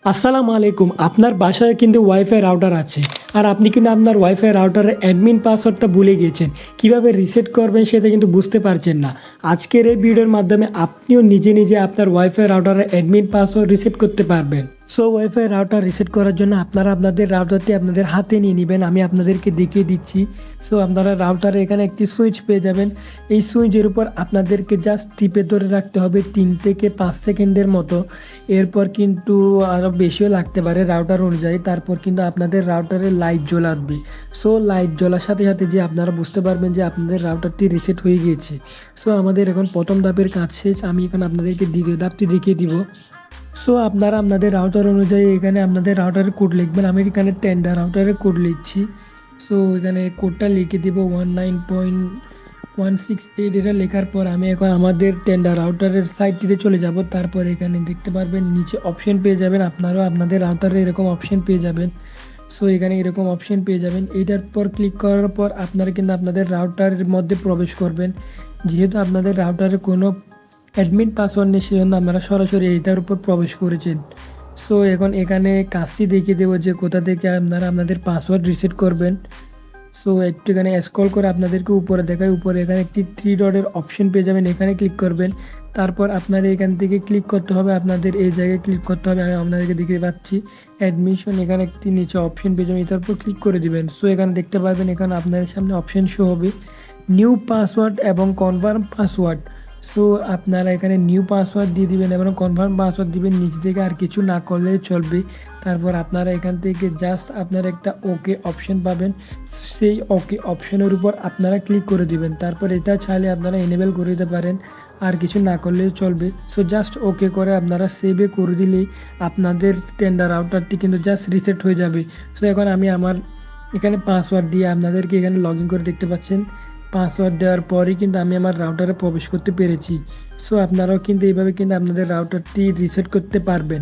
আসসালামু আলাইকুম। আপনার বাসায় কিন্তু ওয়াইফাই রাউটার আছে, আর আপনি কিন্তু আপনার ওয়াইফাই রাউটারের অ্যাডমিন পাসওয়ার্ডটা ভুলে গিয়েছেন। কিভাবে রিসেট করবেন সেটা কিন্তু বুঝতে পারছেন না। আজকের এই ভিডিওর মাধ্যমে আপনিও নিজে নিজে আপনার ওয়াইফাই রাউটারের অ্যাডমিন পাসওয়ার্ড রিসেট করতে পারবেন। সো ওয়াইফাই রাউটার রিসেট করার জন্য আপনারা আপনাদের রাউটারটি আপনাদের হাতে নিয়ে নেবেন। আমি আপনাদেরকে দেখিয়ে দিচ্ছি। সো আপনারা রাউটারে এখানে একটি সুইচ পেয়ে যাবেন। এই সুইচের উপর আপনাদেরকে জাস্ট টিপে ধরে রাখতে হবে 3 থেকে 5 সেকেন্ডের মতো। এরপর কিন্তু আরও বেশিও লাগতে পারে রাউটার অনুযায়ী। তারপর কিন্তু আপনাদের রাউটারে লাইট জ্বলাবে। সো লাইট জ্বলার সাথে সাথে যে আপনারা বুঝতে পারবেন যে আপনাদের রাউটারটি রিসেট হয়ে গিয়েছে। সো আমাদের এখন প্রথম ধাপের কাজ শেষ। আমি এখন আপনাদেরকে দ্বিতীয় ধাপটি দেখিয়ে দিব। সো আপনারা আপনাদের রাউটার অনুযায়ী এখানে আপনাদের রাউটারের কোড লিখবেন। আমি এখানে টেন্ডা রাউটারের কোড লিখছি। সো এখানে কোডটা লিখে দিব 19.168। এটা লেখার পর আমি এখন আমাদের টেন্ডা রাউটারের সাইটটিতে চলে যাব। তারপর এখানে দেখতে পারবেন নিচে অপশন পেয়ে যাবেন। আপনারাও আপনাদের রাউটারে এরকম অপশন পেয়ে যাবেন। সো এখানে এরকম অপশন পেয়ে যাবেন। এইটার পর ক্লিক করার পর আপনারা কিন্তু আপনাদের রাউটারের মধ্যে প্রবেশ করবেন। যেহেতু আপনাদের রাউটারে কোনো অ্যাডমিন পাসওয়ার্ড নেই, সেজন্য আপনারা সরাসরি এইটার উপর প্রবেশ করেছেন। সো এখন এখানে কাজটি দেখিয়ে দেবো যে কোথা থেকে আপনারা আপনাদের পাসওয়ার্ড রিসেট করবেন। সো একটু এখানে স্ক্রল করে আপনাদেরকে উপরে দেখায়। উপরে এখানে একটি 3 ডটের অপশন পেয়ে যাবেন, এখানে ক্লিক করবেন। তারপর আপনাদের এখান থেকে ক্লিক করতে হবে, আপনাদের এই জায়গায় ক্লিক করতে হবে। আমি আপনাদেরকে দেখতে পাচ্ছি অ্যাডমিশন, এখানে একটি নিচে অপশন পেয়ে যাবেন, এটার উপর ক্লিক করে দিবেন। সো এখানে দেখতে পারবেন এখানে আপনাদের সামনে অপশন শো হবে নিউ পাসওয়ার্ড এবং কনফার্ম পাসওয়ার্ড। সো আপনারা এখানে নিউ পাসওয়ার্ড দিয়ে দিবেন এবং কনফার্ম পাসওয়ার্ড দিবেন। নিচে থেকে আর কিছু না করলেই চলবে। তারপর আপনারা এখান থেকে জাস্ট আপনারা একটা ওকে অপশন পাবেন, সেই ওকে অপশনের উপর আপনারা ক্লিক করে দিবেন। তারপর এটা চাইলে আপনারা এনেবেল করে দিতে পারেন, আর কিছু না করলেও চলবে। সো জাস্ট ওকে করে আপনারা সেভে করে দিলেই আপনাদের টেন্ডার রাউটারটি কিন্তু জাস্ট রিসেট হয়ে যাবে। সো এখন আমি আমার এখানে পাসওয়ার্ড দিয়ে আপনাদেরকে এখানে লগ ইন করে দেখতে পাচ্ছেন। পাসওয়ার্ড দেওয়ার পরই কিন্তু আমি আমার রাউটারে প্রবেশ করতে পেরেছি। সো আপনারাও কিন্তু এইভাবে কিন্তু আপনাদের রাউটারটি রিসেট করতে পারবেন।